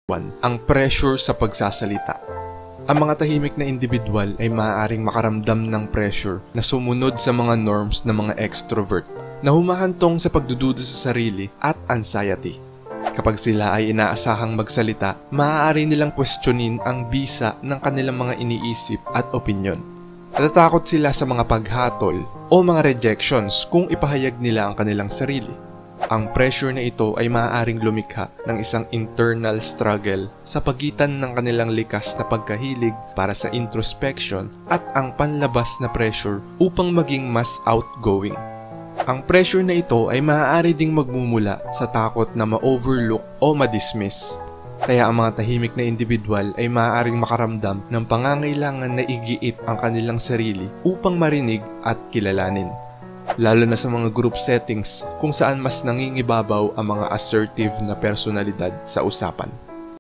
1. Ang pressure sa pagsasalita. Ang mga tahimik na individual ay maaaring makaramdam ng pressure na sumunod sa mga norms ng mga extrovert na humahantong sa pagdududa sa sarili at anxiety. Kapag sila ay inaasahang magsalita, maaari nilang questionin ang bisa ng kanilang mga iniisip at opinyon. Natatakot sila sa mga paghatol o mga rejections kung ipahayag nila ang kanilang sarili. Ang pressure na ito ay maaaring lumikha ng isang internal struggle sa pagitan ng kanilang likas na pagkahilig para sa introspection at ang panlabas na pressure upang maging mas outgoing. Ang pressure na ito ay maaari ding magmumula sa takot na ma-overlook o ma-dismiss. Kaya ang mga tahimik na individual ay maaaring makaramdam ng pangangailangan na igiit ang kanilang sarili upang marinig at kilalanin. Lalo na sa mga group settings kung saan mas nangingibabaw ang mga assertive na personalidad sa usapan.